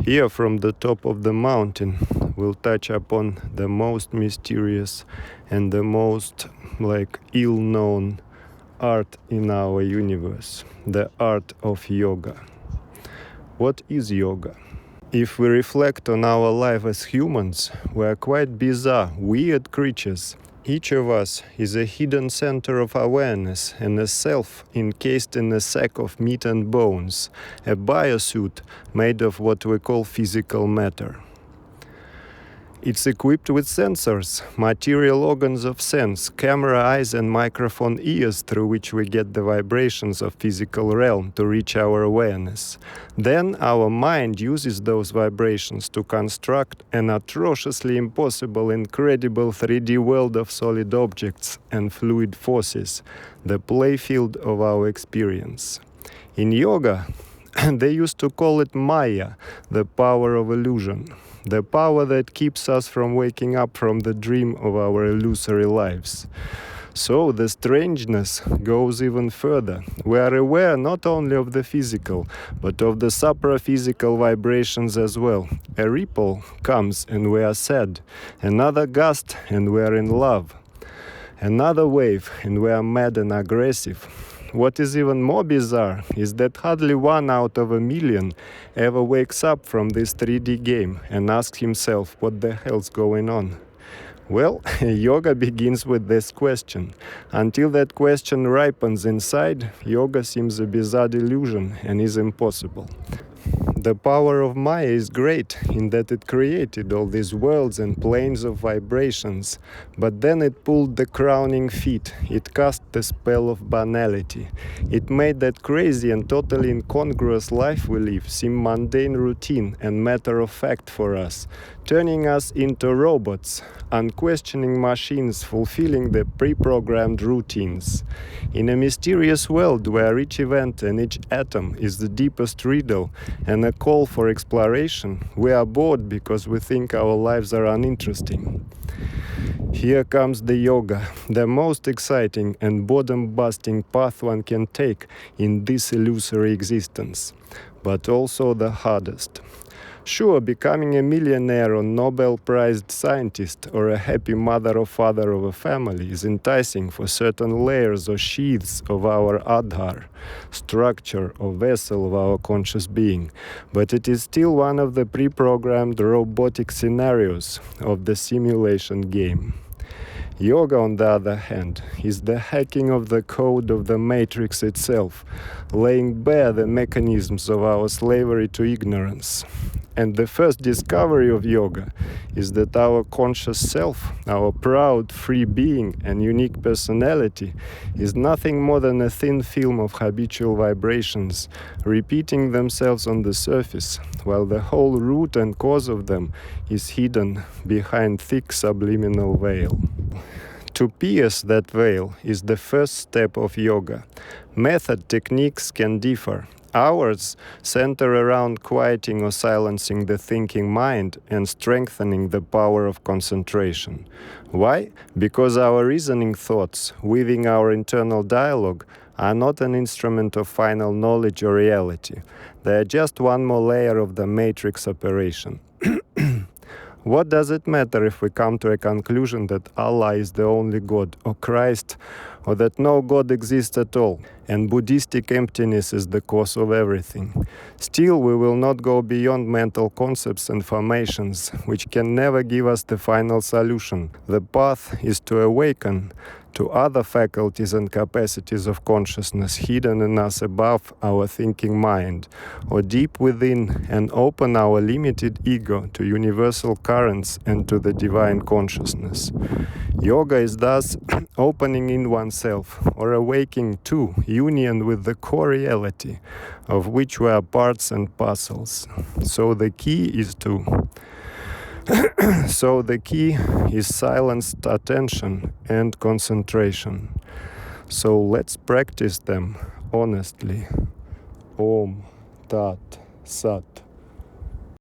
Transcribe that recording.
Here from the top of the mountain we'll touch upon the most mysterious and the most ill-known art in our universe, the art of yoga. What is yoga? If we reflect on our life as humans, we are quite bizarre, weird creatures. Each of us is a hidden center of awareness and a self encased in a sack of meat and bones, a biosuit made of what we call physical matter. It's equipped with sensors, material organs of sense, camera eyes and microphone ears through which we get the vibrations of physical realm to reach our awareness. Then our mind uses those vibrations to construct an atrociously impossible, incredible 3D world of solid objects and fluid forces, the playfield of our experience. In yoga, they used to call it Maya, the power of illusion. The power that keeps us from waking up from the dream of our illusory lives. So the strangeness goes even further. We are aware not only of the physical, but of the supraphysical vibrations as well. A ripple comes and we are sad. Another gust and we are in love. Another wave and we are mad and aggressive. What is even more bizarre is that hardly 1 out of 1,000,000 ever wakes up from this 3D game and asks himself what the hell's going on. Well, yoga begins with this question. Until that question ripens inside, yoga seems a bizarre delusion and is impossible. The power of Maya is great in that it created all these worlds and planes of vibrations, but then it pulled the crowning feat. It cast the spell of banality. It made that crazy and totally incongruous life we live seem mundane routine and matter of fact for us, turning us into robots, unquestioning machines fulfilling the pre-programmed routines. In a mysterious world where each event and each atom is the deepest riddle and a call for exploration, we are bored because we think our lives are uninteresting. Here comes the yoga, the most exciting and boredom-busting path one can take in this illusory existence, but also the hardest. Sure, becoming a millionaire or Nobel-prized scientist or a happy mother or father of a family is enticing for certain layers or sheaths of our Adhar, structure or vessel of our conscious being, but it is still one of the pre-programmed robotic scenarios of the simulation game. Yoga, on the other hand, is the hacking of the code of the matrix itself, laying bare the mechanisms of our slavery to ignorance. And the first discovery of yoga is that our conscious self, our proud, free being and unique personality is nothing more than a thin film of habitual vibrations, repeating themselves on the surface, while the whole root and cause of them is hidden behind thick subliminal veil. To pierce that veil is the first step of yoga. Method techniques can differ. Ours center around quieting or silencing the thinking mind and strengthening the power of concentration. Why? Because our reasoning thoughts, weaving our internal dialogue, are not an instrument of final knowledge or reality. They are just one more layer of the matrix operation. What does it matter if we come to a conclusion that Allah is the only God, or Christ, or that no God exists at all, and Buddhistic emptiness is the cause of everything? Still, we will not go beyond mental concepts and formations, which can never give us the final solution. The path is to awaken to other faculties and capacities of consciousness hidden in us above our thinking mind, or deep within, and open our limited ego to universal currents and to the divine consciousness. Yoga is thus opening in oneself, or awaking to union with the core reality, of which we are parts and parcels. So the key is silenced attention and concentration. So let's practice them honestly. Om Tat Sat.